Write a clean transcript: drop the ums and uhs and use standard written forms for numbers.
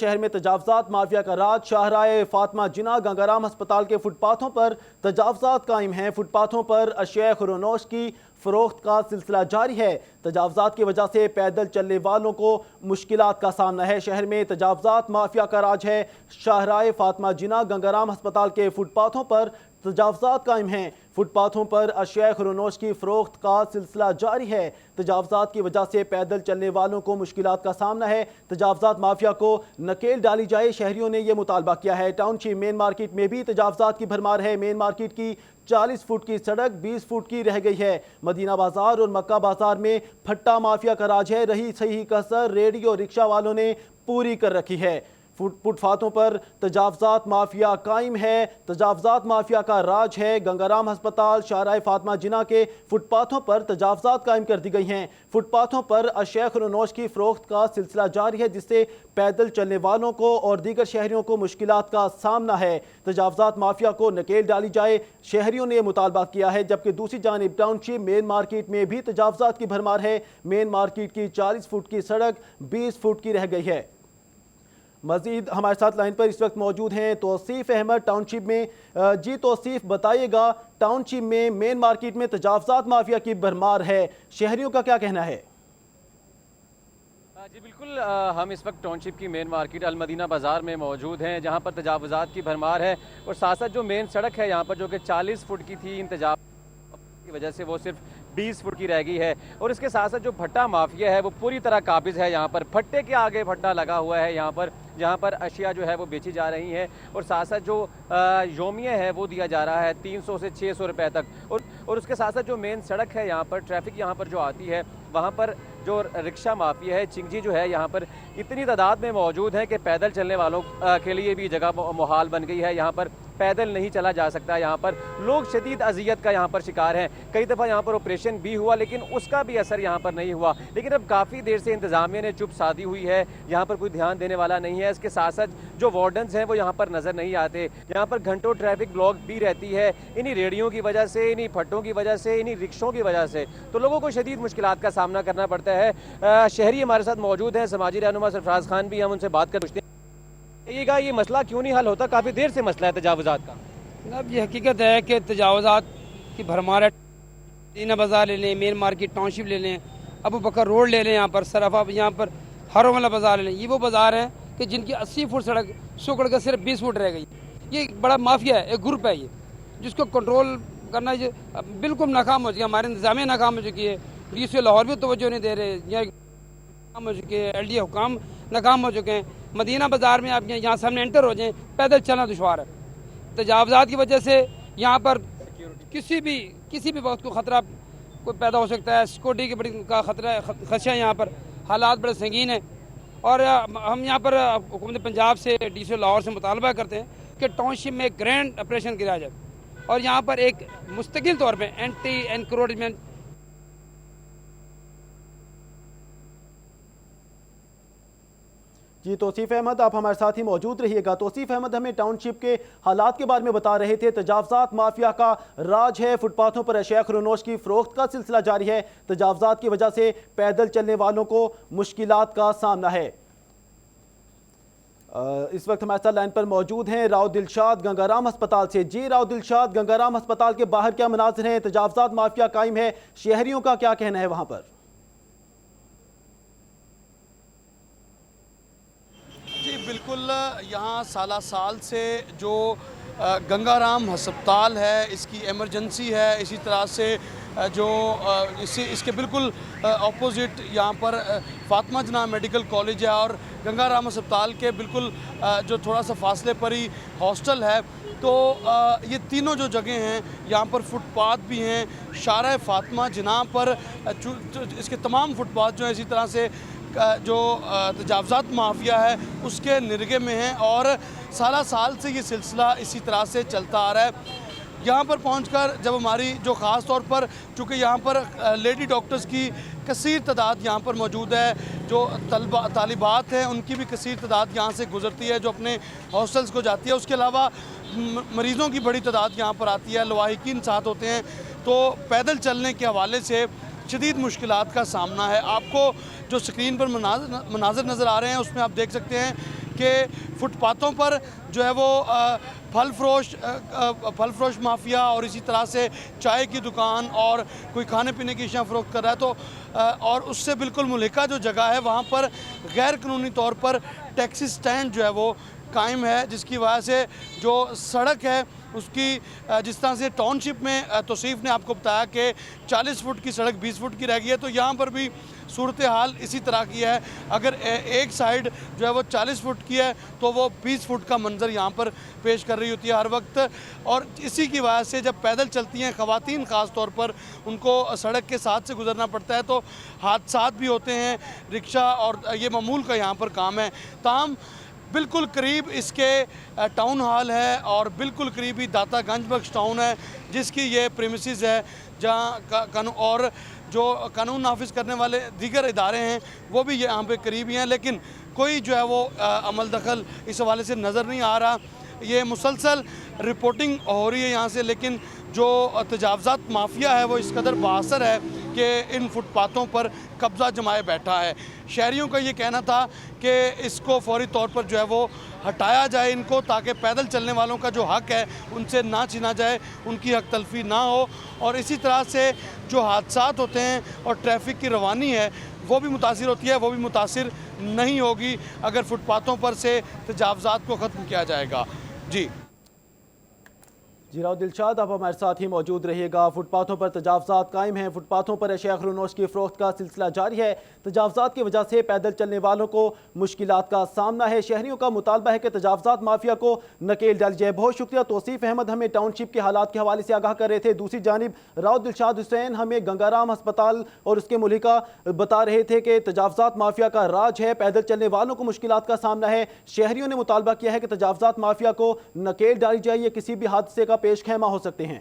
شہر میں تجاوزات مافیا کا راج شاہراہ فاطمہ جناح گنگارام ہسپتال کے فٹ پاتھوں پر تجاوزات قائم ہیں۔ فٹ پاتھوں پر اشیاء خورنوش کی فروخت کا سلسلہ جاری ہے۔ تجاوزات کی وجہ سے پیدل چلنے والوں کو مشکلات کا سامنا ہے۔ شہر میں تجاوزات مافیا کا راج ہے۔ شاہراہ فاطمہ جناح گنگارام ہسپتال کے فٹ پاتھوں پر تجاوزات قائم ہیں۔ فٹ پاتھوں پر اشیاء خورنوش کی فروخت کا سلسلہ جاری ہے۔ تجاوزات کی وجہ سے پیدل چلنے والوں کو مشکلات کا سامنا ہے۔ تجاوزات مافیا کو نکیل ڈالی جائے، شہریوں نے یہ مطالبہ کیا ہے۔ ٹاؤن شپ مین مارکیٹ میں بھی تجاوزات کی بھرمار ہے۔ مین مارکیٹ کی 40 فٹ کی سڑک 20 فٹ کی رہ گئی ہے۔ مدینہ بازار اور مکہ بازار میں پھٹا مافیا کا راج ہے۔ رہی صحیح کسر ریڈیو رکشہ والوں نے پوری کر رکھی ہے۔ فٹ پاتھوں پر تجاوزات مافیا قائم ہے۔ تجاوزات مافیا کا راج ہے۔ گنگارام ہسپتال شاہراہ فاطمہ جناح کے فٹ پاتھوں پر تجاوزات قائم کر دی گئی ہیں۔ فٹ پاتھوں پر اشیاء خورنوش کی فروخت کا سلسلہ جاری ہے، جس سے پیدل چلنے والوں کو اور دیگر شہریوں کو مشکلات کا سامنا ہے۔ تجاوزات مافیا کو نکیل ڈالی جائے، شہریوں نے مطالبہ کیا ہے، جبکہ دوسری جانب ٹاؤن شپ مین مارکیٹ میں بھی تجاوزات کی بھرمار ہے۔ مین مارکیٹ کی 40 فٹ کی سڑک 20 فٹ کی رہ گئی ہے۔ مزید ہمارے ساتھ لائن پر اس وقت موجود ہیں توصیف احمد ٹاؤن شپ میں۔ جی توصیف، بتائیے گا ٹاؤن شپ میں مین مارکیٹ میں تجاوزات مافیا کی بھرمار ہے، شہریوں کا کیا کہنا ہے؟ جی بالکل، ہم اس وقت ٹاؤن شپ کی مین مارکیٹ المدینہ بازار میں موجود ہیں، جہاں پر تجاوزات کی بھرمار ہے اور ساتھ ساتھ جو مین سڑک ہے یہاں پر، جو کہ 40 فٹ کی تھی، انتجاز کی وجہ سے وہ صرف 20 فٹ کی رہ گئی ہے۔ اور اس کے ساتھ ساتھ جو بھٹا مافیا ہے وہ پوری طرح قابض ہے۔ یہاں پر بھٹے کے آگے بھٹا لگا ہوا ہے یہاں پر، جہاں پر اشیاء جو ہے وہ بیچی جا رہی ہیں، اور ساتھ ساتھ جو یومیہ ہے وہ دیا جا رہا ہے 300 سے 600 روپے تک۔ اور اس کے ساتھ ساتھ جو مین سڑک ہے یہاں پر، ٹریفک یہاں پر جو آتی ہے، وہاں پر جو رکشہ مافیا ہے، چنگجی جو ہے یہاں پر اتنی تعداد میں موجود ہے کہ پیدل چلنے والوں کے لیے بھی جگہ محال بن گئی ہے۔ یہاں پر پیدل نہیں چلا جا سکتا، یہاں پر لوگ شدید اذیت کا یہاں پر شکار ہیں۔ کئی دفعہ یہاں پر آپریشن بھی ہوا، لیکن اس کا بھی اثر یہاں پر نہیں ہوا۔ لیکن اب کافی دیر سے انتظامیہ نے چپ سادھی ہوئی ہے، یہاں پر کوئی دھیان دینے والا نہیں ہے۔ اس کے ساتھ ساتھ جو وارڈنز ہیں وہ یہاں پر نظر نہیں آتے۔ یہاں پر گھنٹوں ٹریفک بلاک بھی رہتی ہے، انہی ریڑیوں کی وجہ سے، انہی پھٹوں کی وجہ سے، انہی رکشوں کی وجہ سے، تو لوگوں کو شدید مشکلات کا سامنا کرنا پڑتا ہے۔ شہری ہمارے ساتھ موجود ہیں، سماجی رہنما سرفراز خان بھی، ہم ان سے بات کر پوچھتے ہیں یہ مسئلہ کیوں نہیں حل ہوتا؟ کافی دیر سے مسئلہ ہے تجاوزات کا۔ اب یہ حقیقت ہے کہ تجاوزات کی بھرمار ہے۔ مدینہ بازار لے لیں، مین مارکیٹ ٹاؤن شپ لے لیں، ابو بکر روڈ لے لیں، یہاں پر صرفہ، یہاں پر ہروں والا بازار لے لیں، یہ وہ بازار ہیں کہ جن کی 80 فٹ سڑک سکڑ کر صرف 20 فٹ رہ گئی۔ یہ ایک بڑا مافیا ہے، ایک گروپ ہے یہ، جس کو کنٹرول کرنا بالکل ناکام ہو چکی ہے۔ ہمارے انتظامیہ ناکام ہو چکی ہے، ڈی سی لاہور بھی توجہ نہیں دے رہے، ناکام ہو چکے ہیں، ایل ڈی حکام ناکام ہو چکے ہیں۔ مدینہ بازار میں آپ یہاں سامنے انٹر ہو جائیں، پیدل چلنا دشوار ہے۔ تجاوزات کی وجہ سے یہاں پر کسی بھی وقت کو خطرہ کوئی پیدا ہو سکتا ہے، سیکورٹی کی بڑی کا خدشہ ہے، یہاں پر حالات بڑے سنگین ہیں۔ اور ہم یہاں پر حکومت پنجاب سے، ڈی سی لاہور سے مطالبہ کرتے ہیں کہ ٹاؤن شپ میں ایک گرینڈ آپریشن کیا جائے اور یہاں پر ایک مستقل طور پہ اینٹی انکروچمنٹ۔ جی توصیف احمد، آپ ہمارے ساتھ ہی موجود رہیے گا۔ توصیف احمد ہمیں ٹاؤن شپ کے حالات کے بارے میں بتا رہے تھے۔ تجاوزات مافیا کا راج ہے، فٹ پاتھوں پر اشیاء خورنوش کی فروخت کا سلسلہ جاری ہے۔ تجاوزات کی وجہ سے پیدل چلنے والوں کو مشکلات کا سامنا ہے۔ اس وقت ہمارے ساتھ لائن پر موجود ہیں راؤ دلشاد گنگارام ہسپتال سے۔ جی راؤ دلشاد، گنگارام ہسپتال کے باہر کیا مناظر ہیں؟ تجاوزات مافیا قائم ہے، شہریوں کا کیا کہنا ہے وہاں پر؟ جی بالکل، یہاں سالہ سال سے جو گنگارام ہسپتال ہے، اس کی ایمرجنسی ہے، اسی طرح سے جو اس کے بالکل اپوزٹ یہاں پر فاطمہ جناح میڈیکل کالج ہے، اور گنگارام ہسپتال کے بالکل جو تھوڑا سا فاصلے پر ہی ہاسٹل ہے۔ تو یہ تینوں جو جگہیں ہیں، یہاں پر فٹ پاتھ بھی ہیں شاہراہ فاطمہ جناح پر، اس کے تمام فٹ پاتھ جو ہیں اسی طرح سے جو تجاوزات مافیا ہے اس کے نرگے میں ہیں، اور سالہ سال سے یہ سلسلہ اسی طرح سے چلتا آ رہا ہے۔ یہاں پر پہنچ کر جب ہماری جو خاص طور پر، چونکہ یہاں پر لیڈی ڈاکٹرز کی کثیر تعداد یہاں پر موجود ہے، جو طالبات ہیں ان کی بھی کثیر تعداد یہاں سے گزرتی ہے جو اپنے ہاسٹلز کو جاتی ہے۔ اس کے علاوہ مریضوں کی بڑی تعداد یہاں پر آتی ہے، لواحقین ساتھ ہوتے ہیں، تو پیدل چلنے کے حوالے سے شدید مشکلات کا سامنا ہے۔ آپ کو جو سکرین پر مناظر نظر آ رہے ہیں اس میں آپ دیکھ سکتے ہیں کہ فٹ پاتھوں پر جو ہے وہ پھل فروش مافیا اور اسی طرح سے چائے کی دکان اور کوئی کھانے پینے کی اشیاء فروخت کر رہا ہے، تو اور اس سے بالکل ملحقہ جو جگہ ہے وہاں پر غیر قانونی طور پر ٹیکسی سٹینڈ جو ہے وہ قائم ہے، جس کی وجہ سے جو سڑک ہے اس کی جس طرح سے ٹاؤن شپ میں توصیف نے آپ کو بتایا کہ 40 فٹ کی سڑک 20 فٹ کی رہ گئی ہے، تو یہاں پر بھی صورتحال اسی طرح کی ہے۔ اگر ایک سائیڈ جو ہے وہ 40 فٹ کی ہے تو وہ 20 فٹ کا منظر یہاں پر پیش کر رہی ہوتی ہے ہر وقت، اور اسی کی وجہ سے جب پیدل چلتی ہیں خواتین خاص طور پر ان کو سڑک کے ساتھ سے گزرنا پڑتا ہے تو حادثات بھی ہوتے ہیں، رکشہ اور یہ معمول کا یہاں پر کام ہے۔ تاہم بالکل قریب اس کے ٹاؤن ہال ہے اور بالکل قریبی داتا گنج بخش ٹاؤن ہے جس کی یہ پریمیسز ہے، جہاں اور جو قانون نافذ کرنے والے دیگر ادارے ہیں وہ بھی یہاں پہ قریبی ہیں، لیکن کوئی جو ہے وہ عمل دخل اس حوالے سے نظر نہیں آ رہا۔ یہ مسلسل رپورٹنگ ہو رہی ہے یہاں سے، لیکن جو تجاوزات مافیا ہے وہ اس قدر بااثر ہے کہ ان فٹ پاتھوں پر قبضہ جمائے بیٹھا ہے۔ شہریوں کا یہ کہنا تھا کہ اس کو فوری طور پر جو ہے وہ ہٹایا جائے ان کو، تاکہ پیدل چلنے والوں کا جو حق ہے ان سے نہ چھینا جائے، ان کی حق تلفی نہ ہو، اور اسی طرح سے جو حادثات ہوتے ہیں اور ٹریفک کی روانی ہے وہ بھی متاثر ہوتی ہے، وہ بھی متاثر نہیں ہوگی اگر فٹ پاتھوں پر سے تجاوزات کو ختم کیا جائے گا۔ جی راؤ دلشاد، آپ ہمارے ساتھ ہی موجود رہیے گا۔ فٹ پاتھوں پر تجاوزات قائم ہیں، فٹ پاتھوں پر اشیاء خرونوش کی فروخت کا سلسلہ جاری ہے۔ تجاوزات کی وجہ سے پیدل چلنے والوں کو مشکلات کا سامنا ہے۔ شہریوں کا مطالبہ ہے کہ تجاوزات مافیا کو نکیل ڈالی جائے۔ بہت شکریہ توصیف احمد، ہمیں ٹاؤن شپ کے حالات کے حوالے سے آگاہ کر رہے تھے۔ دوسری جانب راؤ دلشاد حسین ہمیں گنگا رام ہسپتال اور اس کے ملحقہ بتا رہے تھے کہ تجاوزات مافیا کا راج ہے، پیدل چلنے والوں کو مشکلات کا سامنا ہے۔ شہریوں نے مطالبہ کیا ہے کہ تجاوزات مافیا کو نکیل ڈالی جائے، یہ کسی بھی حادثے کا پیش خیمہ ہو سکتے ہیں۔